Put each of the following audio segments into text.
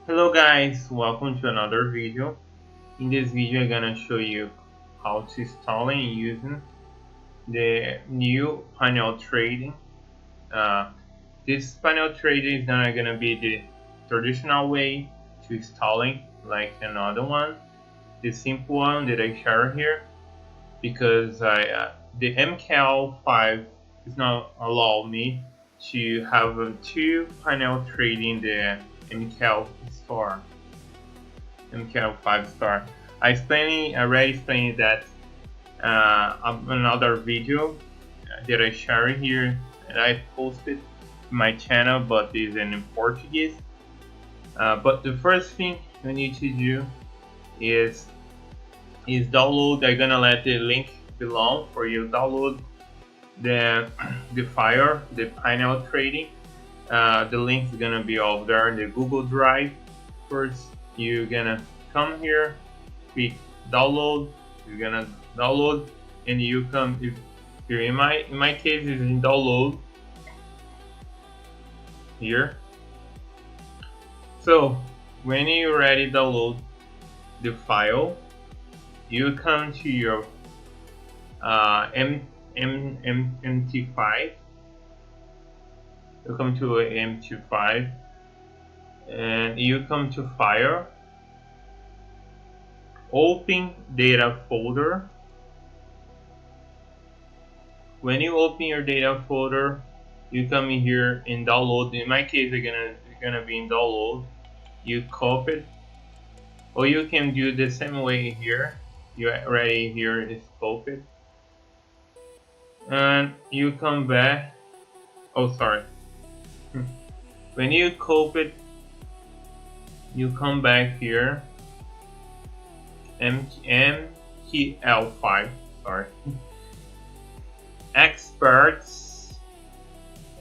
Hello guys, welcome to another video. In this video I'm gonna show you how to install and using the new panel trading. Uh, this panel trading is not gonna be the traditional way to installing like another one, the simple one that I share here, because the MT5 does not allow me to have two panel trading the MT store. MT5 star. I already explained that on another video that I share here and I posted in my channel, but it's in Portuguese. But the first thing you need to do is download. I'm gonna let the link below for you. Download the file, the panel trading. The link is gonna be over there in the Google Drive. First, you're gonna come here, click download. You're gonna download, and you come. If you're in my case, is in download here. So when you already download the file, you come to your MT5. You come to a MT5, and you come to file. Open data folder. When you open your data folder, you come in here and download. In my case, it's gonna be in download. You copy it, or you can do the same way here. You already here is copied, and you come back. Oh, sorry. When you copy it, you come back here. MTL5. Sorry. Experts,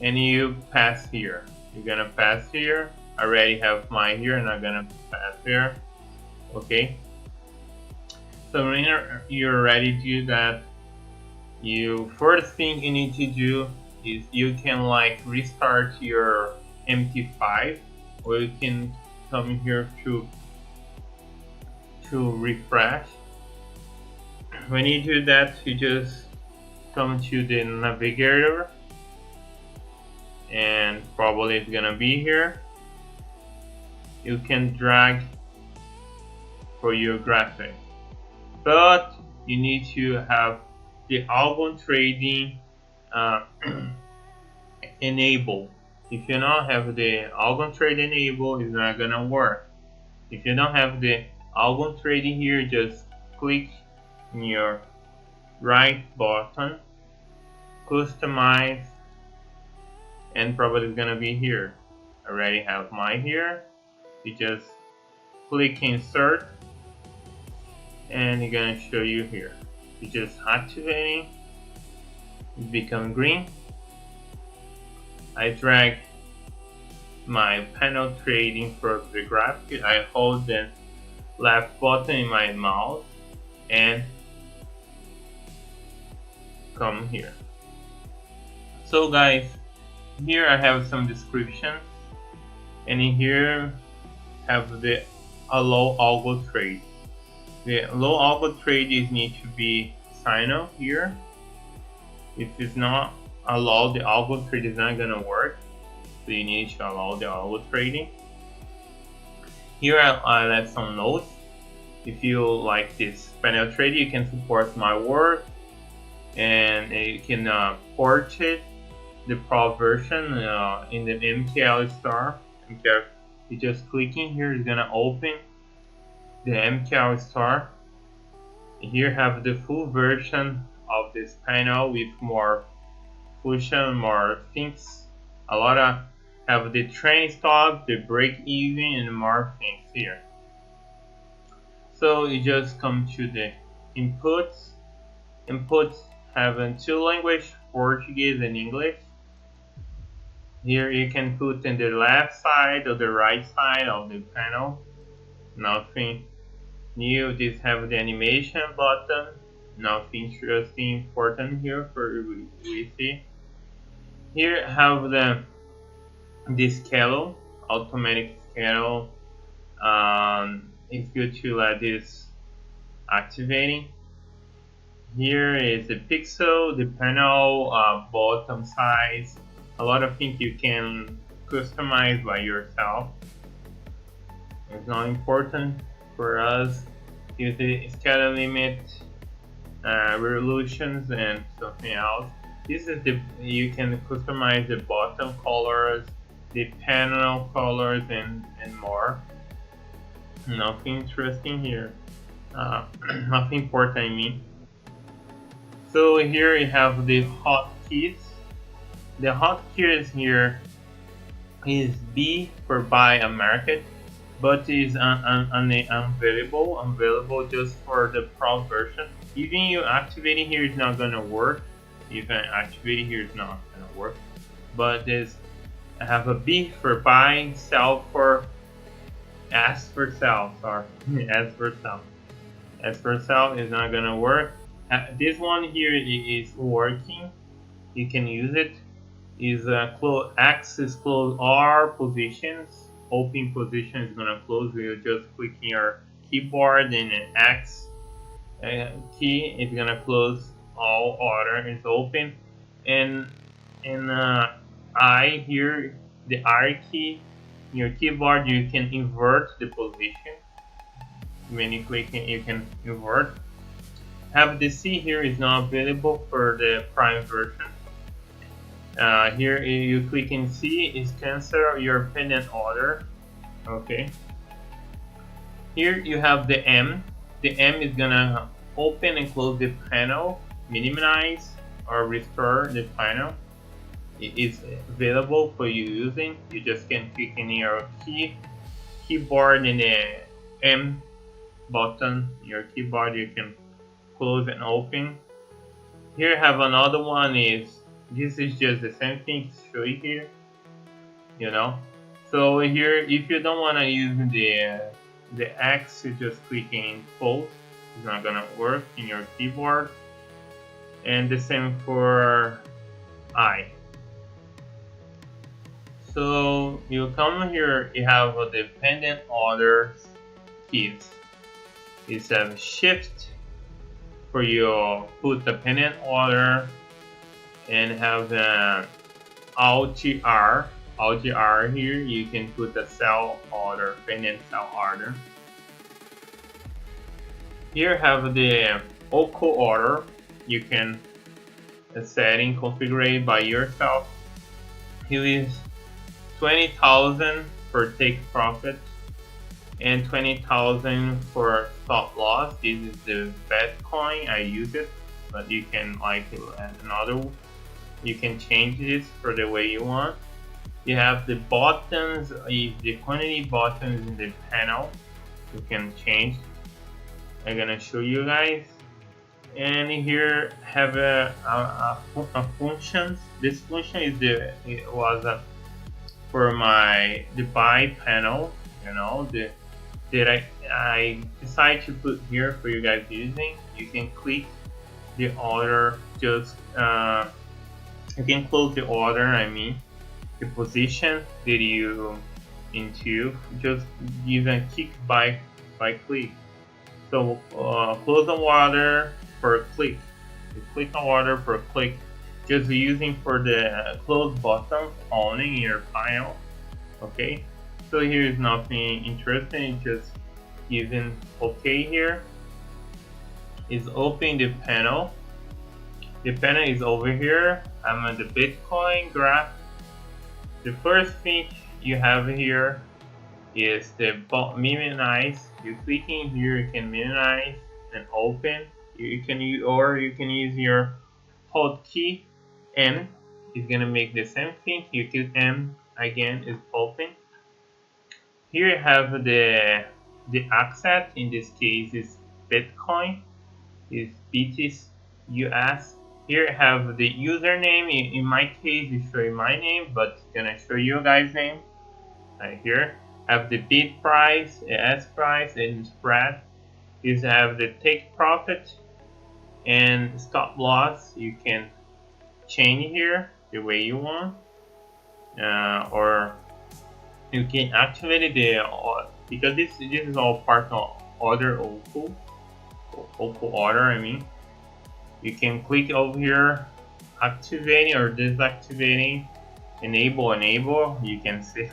and you pass here. You're gonna pass here. I already have mine here, and I'm gonna pass here. Okay. So when you're ready to do that, you first thing you need to do is you can like restart your MT5, or you can come here to refresh. When you do that, you just come to the navigator, and probably it's gonna be here. You can drag for your graphic, but you need to have the algo trading enabled. If you don't have the algo trade enabled, it's not gonna work. If you don't have the algo trading here, just click in your right button, customize, and probably it's gonna be here. I already have mine here. You just click insert, and it's gonna show you here. You just activating, it become green. I drag my panel trading for the graphic. I hold the left button in my mouse and come here. So guys, here I have some descriptions, and in here have the allow algo trade. The allow algo trade is need to be signed up here. If it's not allowed, the algo trade is not gonna work. So you need to allow the algo trading. Here I left some notes. If you like this panel trade, you can support my work, and you can purchase the pro version in the MTL store. You just click in here, it's gonna open the MTL store. Here have the full version of this panel with more function, more things. A lot of have the train stop, the break even, and more things here. So you just come to the inputs. Inputs have two languages, Portuguese and English. Here you can put in the left side or the right side of the panel. Nothing new. This have the animation button. Nothing interesting important here for we see. Here have the schedule, automatic schedule, It's good to let this activating. Here is the pixel, the panel, bottom size, a lot of things you can customize by yourself. It's not important for us. Use the scatter limit, resolutions, and something else. This is the you can customize the bottom colors, the panel colors, and more. Nothing interesting here. Nothing important, I mean. So here you have the hotkeys. The hotkeys here is B for buy a market, but is unavailable just for the pro version. Even you activating here is not gonna work. Even activating here is not gonna work. But this I have a B for buy, sell for S for sell. Sorry, S for sell. S for sell is not gonna work. This one here is working. You can use it. Is close X is close all positions. Open position is gonna close. We're just clicking your keyboard and an X key is gonna close all order is open. And I here the R key in your keyboard you can invert the position. When you click it, you can invert. Have the C here is not available for the Prime version. Here you click in C is cancel your pending order. Okay. Here you have the M. The M is gonna open and close the panel, minimize or restore the panel. It is available for you using. You just can click in your keyboard in the M button. Your keyboard you can close and open. Here have another one is this is just the same thing to show you here, you know. So here if you don't want to use the X, you just click in close. It's not gonna work in your keyboard, and the same for I. So you come here, you have a dependent order keys. It's a shift for you put the pending order and have the OTR. OTR here you can put the sell order, pending sell order. Here have the OCO order. You can setting configure by yourself. Here is 20,000 for take profit and 20,000 for stop loss. This is the best coin. I use it, but you can like another. You can change this for the way you want. You have the buttons. If the quantity buttons in the panel, you can change. I'm gonna show you guys. And here have a functions. This function is for the buy panel. You know that I decide to put here for you guys using. You can click the order, just you can close the order. I mean the position that you into. Just give a kick by click. So close the order for click. You click on order for click. Just using for the close button on in your file. Okay. So here is nothing interesting, just using OK here. Is open the panel. The panel is over here. I'm on the Bitcoin graph. The first thing you have here is the minimize. You click in here, you can minimize and open. You can use your hotkey M. It's gonna make the same thing. You click M again, is open. Here you have the asset. In this case is Bitcoin. Is BTC/US. Here I have the username. In my case, it's showing my name, but it's gonna show you guys' name. Right here, have the bid price, S price, and spread. Is have the take profit and stop loss. You can change here the way you want, or you can activate the because this is all part of order OCO order. I mean, you can click over here, activating or deactivating, enable. You can see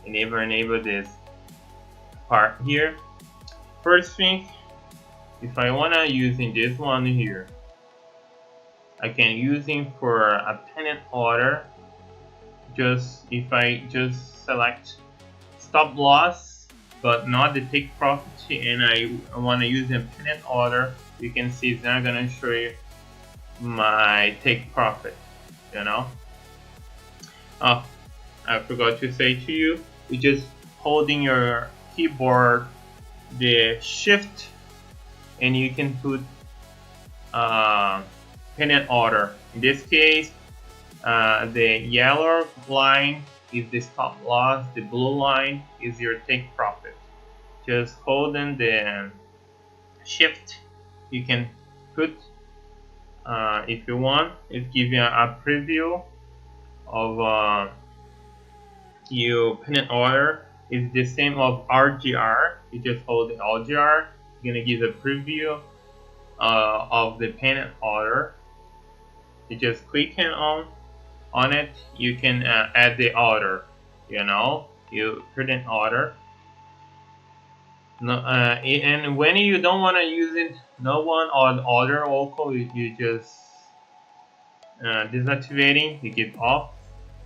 enable this part here. First thing, if I wanna using this one here, I can using for a pennant order. Just if I just select stop loss but not the take profit, and I want to use a pennant order, you can see it's not gonna show you my take profit, you know. Oh, I forgot to say to you, you just holding your keyboard the shift and you can put pennant order. In this case, the yellow line is the stop loss, the blue line is your take profit. Just holding the shift, you can put, if you want, it gives you a preview of your pennant order. It's the same of RGR. You just hold the RGR, you're gonna give a preview of the pennant order. You just click on it, you can add the order, you know, you put an order. No, and when you don't want to use it, no one on order also, you just deactivating, you give off,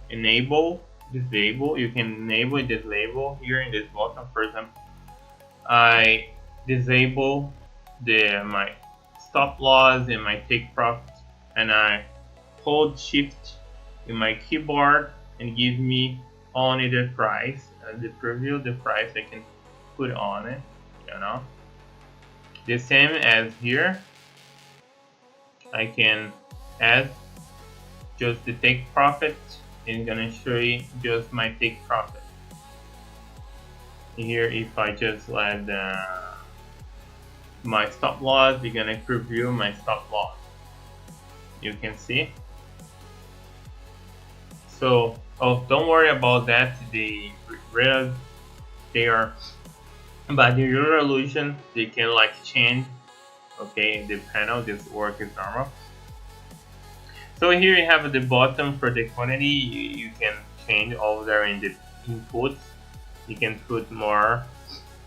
enable, disable. You can enable and disable here in this button. For example, I disable my stop loss and my take profit, and I hold shift in my keyboard and give me only the price and the preview, the price I can put on it, you know. The same as here, I can add just the take profit and gonna show you just my take profit. Here, if I just let my stop loss, you're gonna preview my stop loss. You can see. So, oh, don't worry about that. They are, but the resolution they can like change. Okay, the panel, this work is normal. So here you have the bottom for the quantity. You can change over there in the inputs. You can put more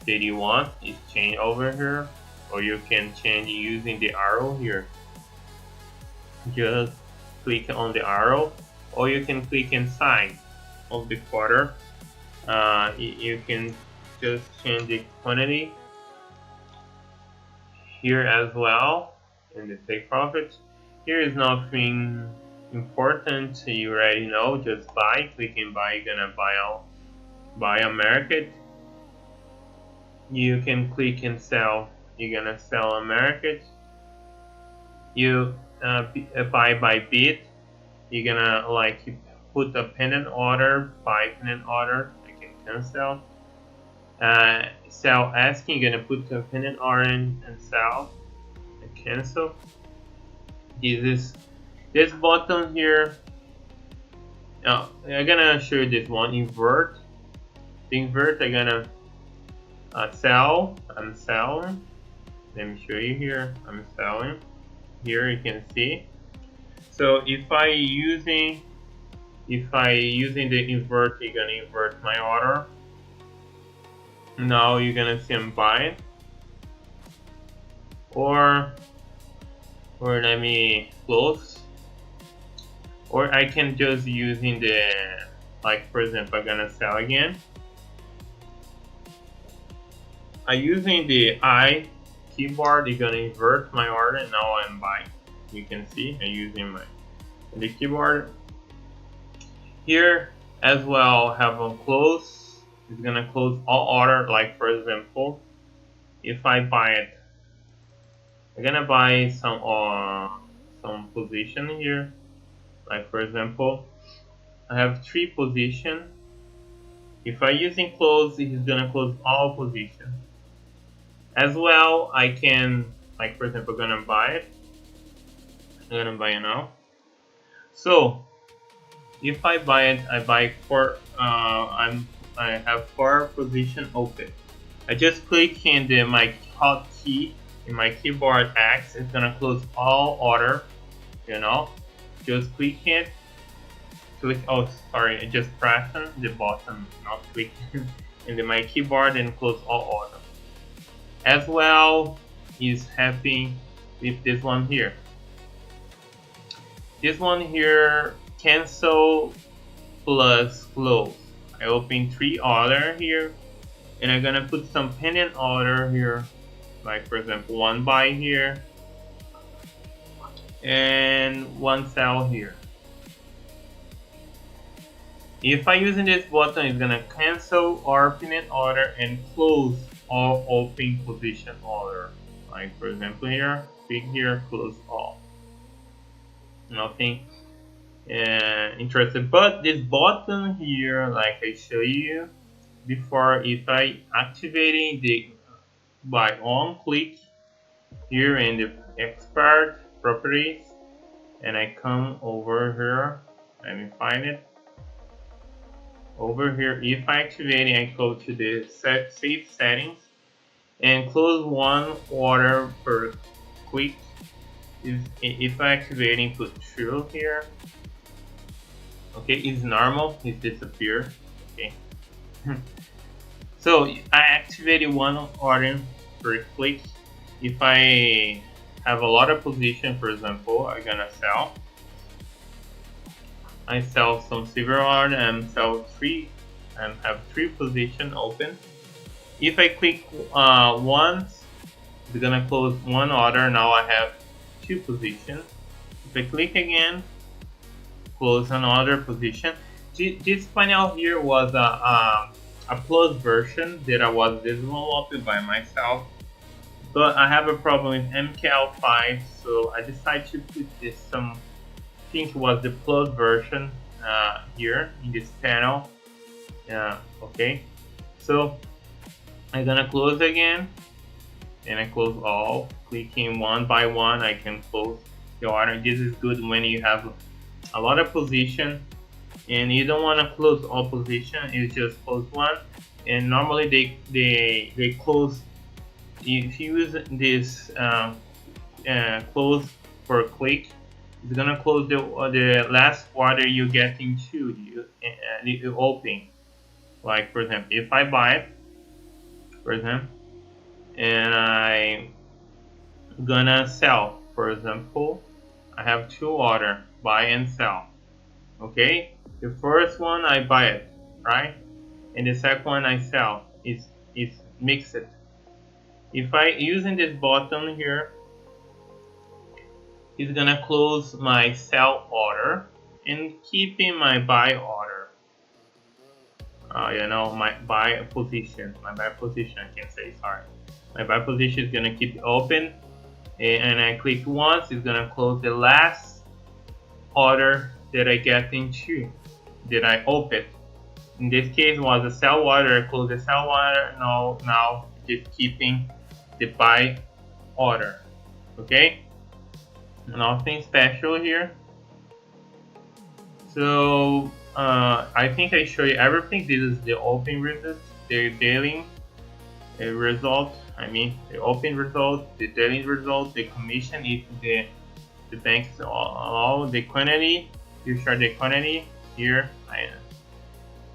that you want. It's change over here, or you can change using the arrow here. Just click on the arrow, or you can click inside of the quarter. You can just change the quantity here as well in the take profit. Here is nothing important, you already know. Just buy, clicking buy, you're gonna buy a market. You can click and sell, you're gonna sell a market. You buy by bid, you're gonna like put a pennant order, buy pennant order, I can cancel. Sell asking, you're gonna put a pennant order and sell and cancel. This button here. I'm gonna show you this one, invert. The invert, I'm gonna sell. I'm selling. Let me show you here. I'm selling. Here you can see. So if I using the invert, you're gonna invert my order. Now you're gonna see I'm buying. Or let me close. Or I can just using the, like for example, I'm gonna sell again. I using the I keyboard, you're gonna invert my order, and now I'm buying. You can see I'm using the keyboard. Here as well have a close. It's gonna close all order. Like for example, if I buy it, I'm gonna buy some position here. Like for example, I have 3 position. If I using close, it's gonna close all position. As well, I can, like for example, gonna buy it. I'm gonna buy it now. So if I buy it, I buy for I'm I have 4 position open. I just click in my hotkey in my keyboard X. It's gonna close all order. You know, just click it. Click. Oh, sorry, I just press the button, not click in my keyboard and close all order. As well is happening with this one here. This one here, cancel plus close. I open 3 order here, and I'm gonna put some pending order here, like for example 1 buy here and 1 sell here. If I using this button, it's gonna cancel our pending order and close all open position order. Like for example here, click here, close all. Nothing interesting, but this button here, like I show you before, if I activating the by on click here in the expert properties, and I come over here, let me find it over here. If I activate it, I go to the save settings and close one order per click. If I activating, put true here. Okay, it's normal, it disappeared. Okay. So I activated one order per click. If I have a lot of position, for example, I'm gonna sell. I sell some silver order and sell 3 and have 3 position open. If I click once, it's gonna close one order. Now I have 2 positions. If I click again, close another position. This panel here was a plus version that I was developed by myself, but I have a problem with MT5, so I decided to put this I think it was the plus version here in this panel. Okay, so I'm gonna close again, and I close all. Clicking one by one, I can close the order. This is good when you have a lot of position and you don't want to close all position. You just close one, and normally they close. If you use this close for a click, it's gonna close the last order you get into you open. Like for example, if I buy it, for example, and I gonna sell, for example, I have 2 order, buy and sell. Okay, the first one I buy it, right, and the second one I sell. Is mixed. If I using this button here, it's gonna close my sell order and keeping my buy order. You know, my buy position, I can say, sorry. My buy position is gonna keep open, and I click once, it's gonna close the last order that I get into, that I open. In this case was a sell order, I close the sell order, now just keeping the buy order. Okay, nothing special here. So I think I show you everything. This is the open result, the daily result. I mean the open result, the daily result, the commission if the banks allow, the quantity. You show the quantity here,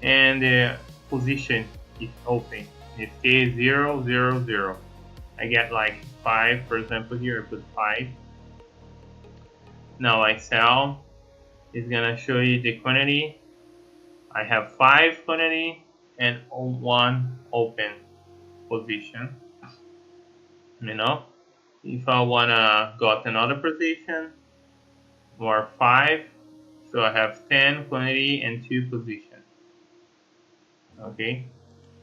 and the position is open. In this case 0, 0, 0. I get like 5, for example. Here I put 5. Now I sell. It's gonna show you the quantity. I have 5 quantity and 1 open position. You know, if I wanna got another position, or 5, so I have 10 quantity and 2 position. Okay,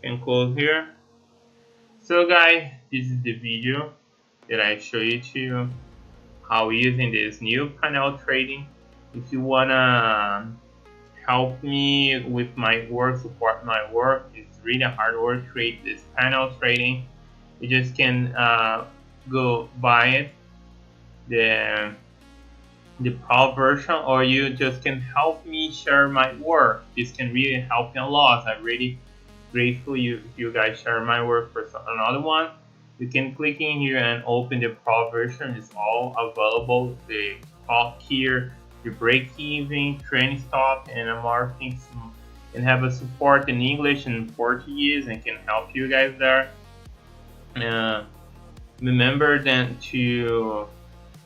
can close here. So guys, this is the video that I show you to how using this new panel trading. If you wanna help me with my work, support my work, it's really hard work to create this panel trading. You just can go buy it, the pro version, or you just can help me share my work. This can really help me a lot. I really grateful if you guys share my work for another one. You can click in here and open the pro version. It's all available. The top here, the break even, training stop, and more things. And have a support in English and Portuguese and can help you guys there. Remember then to,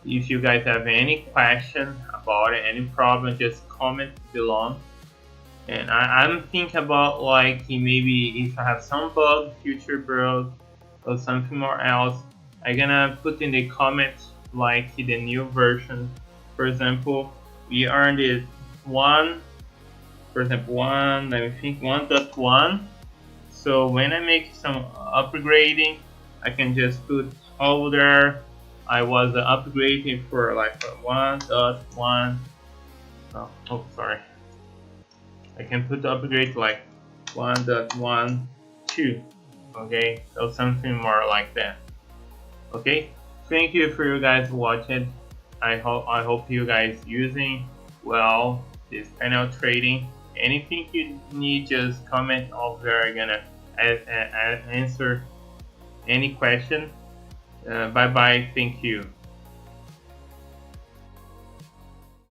if you guys have any question about it, any problem, just comment below. And I'm thinking about like maybe if I have some bug, future build, or something more else, I'm gonna put in the comments like the new version. For example, we earned it one. For example, let me think, 1.1. So when I make some upgrading, I can just put older. I was upgrading for like 1.1. Oh, sorry. I can put the upgrade like 1.12. Okay, so something more like that. Okay, thank you for you guys watching. I hope you guys using well this panel trading. Anything you need, just comment over there. I'm gonna answer any question. Bye bye. Thank you.